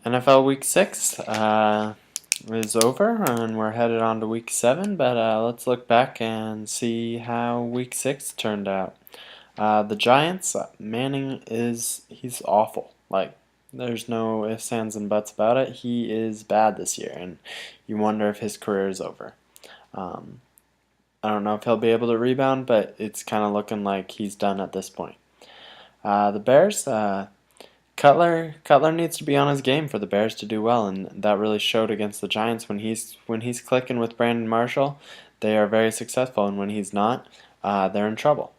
NFL Week 6 is over, and we're headed on to Week 7, but let's look back and see how Week 6 turned out. The Giants, Manning he's awful. Like, there's no ifs, ands, and buts about it. He is bad this year, and you wonder if his career is over. Um, I don't know if he'll be able to rebound, but it's kind of looking like he's done at this point. The Bears, Cutler needs to be on his game for the Bears to do well, and that really showed against the Giants when he's clicking with Brandon Marshall. They are very successful, and when he's not, they're in trouble.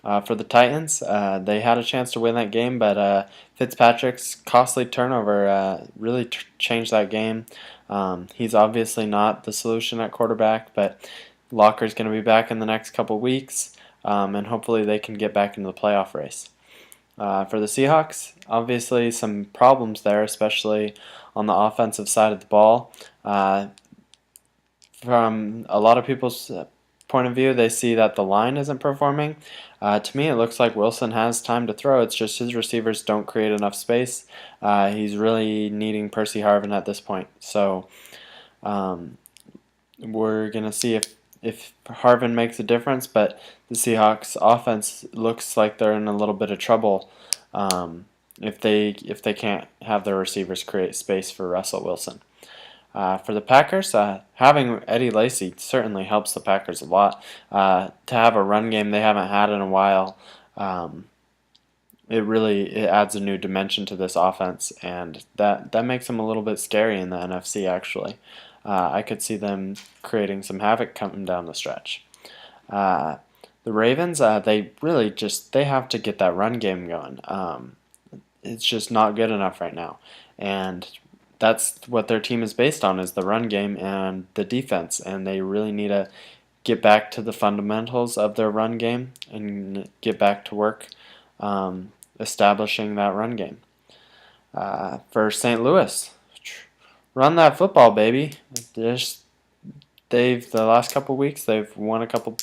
For the Titans, they had a chance to win that game, but Fitzpatrick's costly turnover really changed that game. He's obviously not the solution at quarterback, but Locker's going to be back in the next couple weeks, and hopefully they can get back into the playoff race. For the Seahawks, obviously some problems there, especially on the offensive side of the ball. From a lot of people's point of view, they see that the line isn't performing. To me, it looks like Wilson has time to throw. It's just his receivers don't create enough space. He's really needing Percy Harvin at this point. So we're going to see if Harvin makes a difference, but the Seahawks offense looks like they're in a little bit of trouble if they can't have their receivers create space for Russell Wilson. For the Packers, having Eddie Lacy certainly helps the Packers a lot. To have a run game they haven't had in a while, it adds a new dimension to this offense, and that makes them a little bit scary in the NFC actually. I could see them creating some havoc coming down the stretch. The Ravens, they have to get that run game going. It's just not good enough right now, and that's what their team is based on, is the run game and the defense, and they really need to get back to the fundamentals of their run game and get back to work establishing that run game. For St. Louis, run that football, baby. The last couple weeks they've won a couple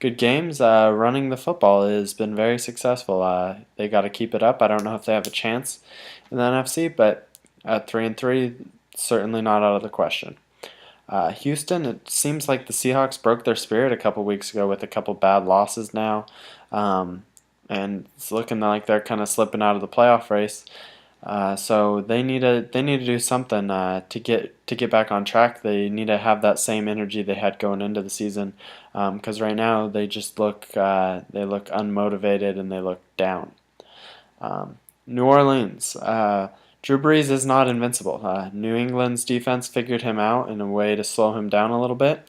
good games. Running the football has been very successful. They got to keep it up. I don't know if they have a chance in the NFC, but at 3-3, certainly not out of the question. Houston, it seems like the Seahawks broke their spirit a couple weeks ago with a couple bad losses now, and it's looking like they're kind of slipping out of the playoff race. So they need to do something to get back on track. They need to have that same energy they had going into the season, because right now they just look unmotivated and they look down. New Orleans. Drew Brees is not invincible. New England's defense figured him out in a way to slow him down a little bit.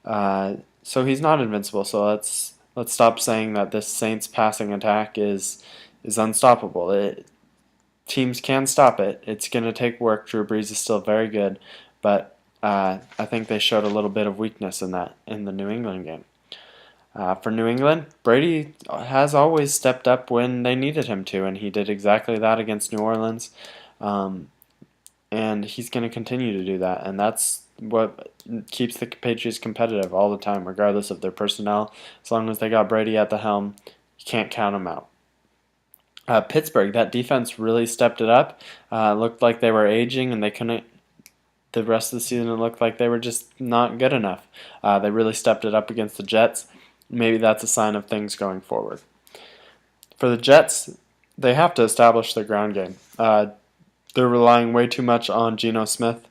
So he's not invincible. So let's stop saying that this Saints passing attack is unstoppable. Teams can stop it. It's going to take work. Drew Brees is still very good, but I think they showed a little bit of weakness in the New England game. For New England, Brady has always stepped up when they needed him to, and he did exactly that against New Orleans. And he's going to continue to do that, and that's what keeps the Patriots competitive all the time, regardless of their personnel. As long as they got Brady at the helm, you can't count them out. Pittsburgh, that defense really stepped it up. Looked like they were aging, and they couldn't. The rest of the season, it looked like they were just not good enough. They really stepped it up against the Jets. Maybe that's a sign of things going forward. For the Jets, they have to establish their ground game. They're relying way too much on Geno Smith,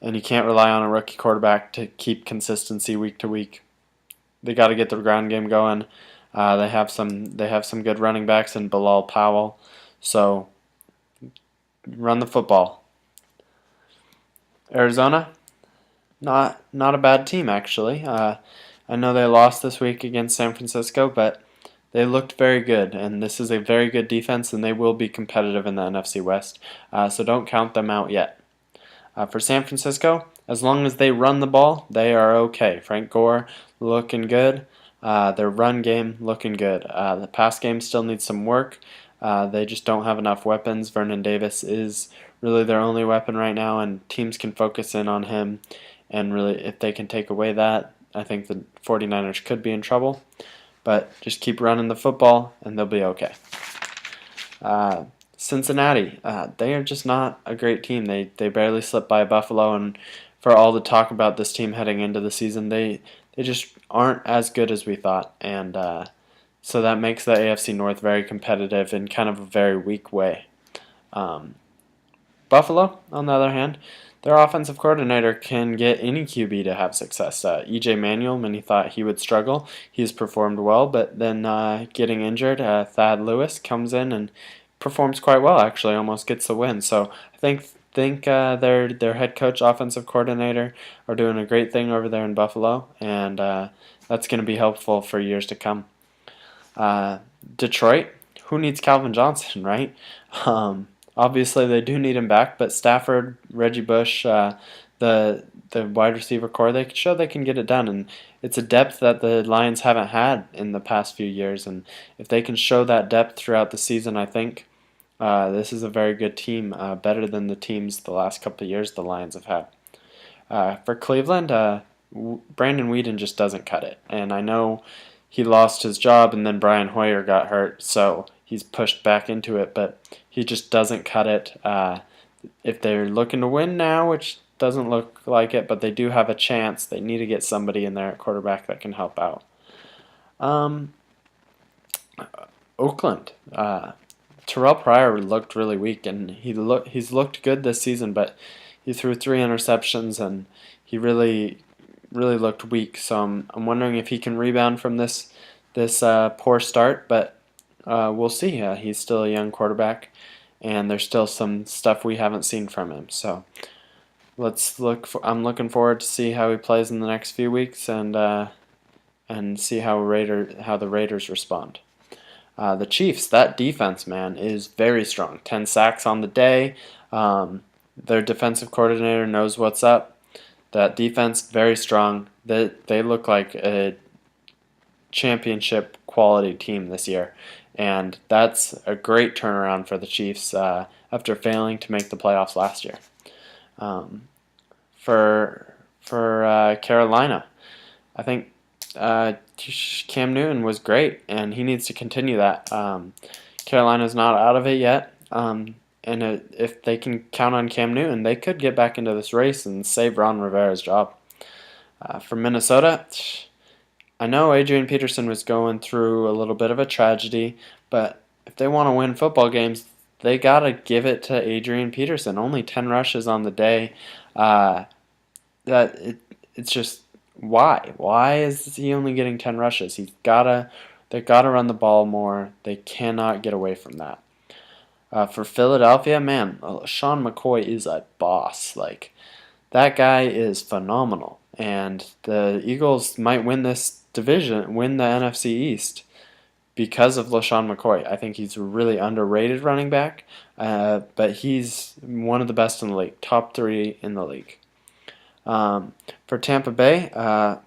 and you can't rely on a rookie quarterback to keep consistency week to week. They got to get the ground game going. They have some good running backs in Bilal Powell, so run the football. Arizona, not a bad team actually. I know they lost this week against San Francisco, but they looked very good, and this is a very good defense, and they will be competitive in the NFC West. So don't count them out yet. For San Francisco, as long as they run the ball, they are okay. Frank Gore looking good. Their run game looking good. The pass game still needs some work. They just don't have enough weapons. Vernon Davis is really their only weapon right now, and teams can focus in on him. And really, if they can take away that, I think the 49ers could be in trouble. But just keep running the football, and they'll be okay. Cincinnati, they are just not a great team. They barely slipped by Buffalo, and for all the talk about this team heading into the season, they just aren't as good as we thought, and so that makes the AFC North very competitive in kind of a very weak way. Um, Buffalo, on the other hand, their offensive coordinator can get any QB to have success. EJ Manuel, many thought he would struggle. He's performed well, but then getting injured, Thad Lewis comes in and performs quite well. Actually, almost gets the win. So I think their head coach, offensive coordinator, are doing a great thing over there in Buffalo, and that's going to be helpful for years to come. Uh, Detroit, who needs Calvin Johnson, right? Obviously, they do need him back, but Stafford, Reggie Bush, the wide receiver core, they show they can get it done, and it's a depth that the Lions haven't had in the past few years, and if they can show that depth throughout the season, I think this is a very good team, better than the teams the last couple of years the Lions have had. For Cleveland, Brandon Weeden just doesn't cut it, and I know he lost his job, and then Brian Hoyer got hurt, so he's pushed back into it, but he just doesn't cut it. If they're looking to win now, which doesn't look like it, but they do have a chance, they need to get somebody in there at quarterback that can help out. Um, Oakland. Terrell Pryor looked really weak, and he's looked good this season, but he threw 3 interceptions, and he really looked weak. So I'm wondering if he can rebound from this poor start, but we'll see. He's still a young quarterback, and there's still some stuff we haven't seen from him. So let's look. I'm looking forward to see how he plays in the next few weeks, and see how the Raiders respond. The Chiefs, that defense, man, is very strong. 10 sacks on the day. Their defensive coordinator knows what's up. That defense, very strong. They look like a championship quality team this year. And that's a great turnaround for the Chiefs after failing to make the playoffs last year. For Carolina, I think Cam Newton was great, and he needs to continue that. Carolina's not out of it yet, and if they can count on Cam Newton, they could get back into this race and save Ron Rivera's job. For Minnesota, I know Adrian Peterson was going through a little bit of a tragedy, but if they want to win football games, they got to give it to Adrian Peterson. Only 10 rushes on the day. It's just, why? Why is he only getting 10 rushes? They gotta run the ball more. They cannot get away from that. For Philadelphia, man, Sean McCoy is a boss. Like, that guy is phenomenal. And the Eagles might win this division, win the NFC East, because of LaShawn McCoy. I think he's a really underrated running back, but he's one of the best in the league, top 3 in the league. For Tampa Bay,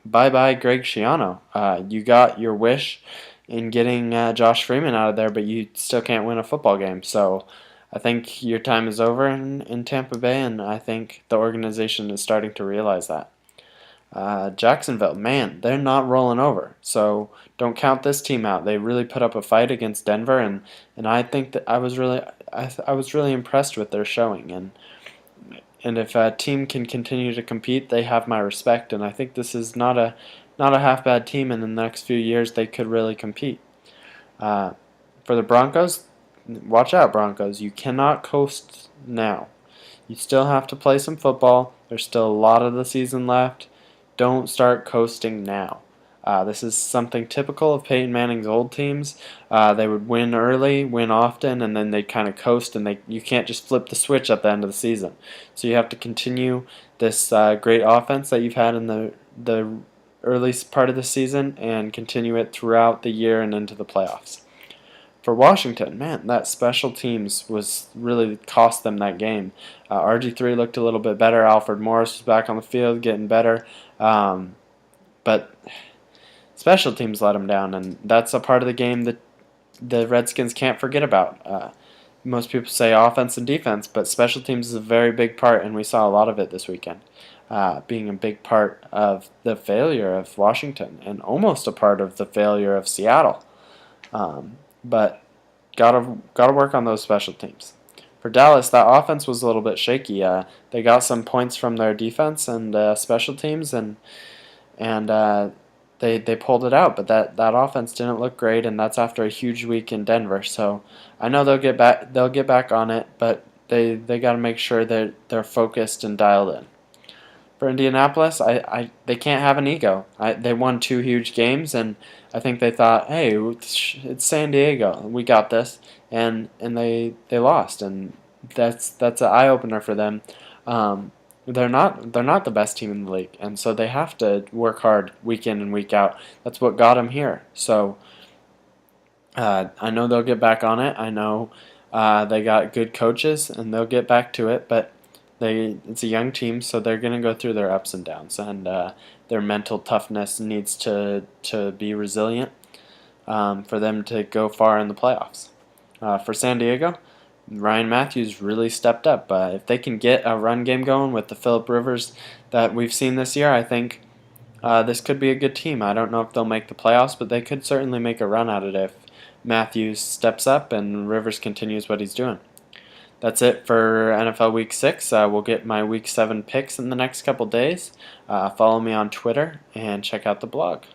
bye-bye Greg Schiano. You got your wish in getting Josh Freeman out of there, but you still can't win a football game. So I think your time is over in Tampa Bay, and I think the organization is starting to realize that. Jacksonville, man, they're not rolling over. So don't count this team out. They really put up a fight against Denver, and I think that I was really impressed with their showing. And if a team can continue to compete, they have my respect. And I think this is not a half bad team. And in the next few years, they could really compete. For the Broncos, watch out, Broncos. You cannot coast now. You still have to play some football. There's still a lot of the season left. Don't start coasting now. This is something typical of Peyton Manning's old teams. They would win early, win often, and then they'd kind of coast, and you can't just flip the switch at the end of the season. So you have to continue this great offense that you've had in the early part of the season and continue it throughout the year and into the playoffs. For Washington, man, that special teams was really cost them that game. RG3 looked a little bit better. Alfred Morris was back on the field, getting better. But special teams let them down, and that's a part of the game that the Redskins can't forget about. Most people say offense and defense, but special teams is a very big part, and we saw a lot of it this weekend, being a big part of the failure of Washington and almost a part of the failure of Seattle. But gotta work on those special teams. For Dallas, that offense was a little bit shaky. They got some points from their defense and special teams, and they pulled it out. But that offense didn't look great, and that's after a huge week in Denver. So I know they'll get back. They'll get back on it, but they got to make sure that they're focused and dialed in. For Indianapolis, they can't have an ego. They won 2 huge games, and I think they thought, hey, it's San Diego, we got this, and they lost, and that's an eye opener for them. They're not the best team in the league, and so they have to work hard week in and week out. That's what got them here. So I know they'll get back on it. I know they got good coaches, and they'll get back to it, but it's a young team, so they're going to go through their ups and downs, and their mental toughness needs to be resilient for them to go far in the playoffs. For San Diego, Ryan Matthews really stepped up. If they can get a run game going with the Phillip Rivers that we've seen this year, I think this could be a good team. I don't know if they'll make the playoffs, but they could certainly make a run at it if Matthews steps up and Rivers continues what he's doing. That's it for NFL Week 6. We'll get my Week 7 picks in the next couple days. Follow me on Twitter and check out the blog.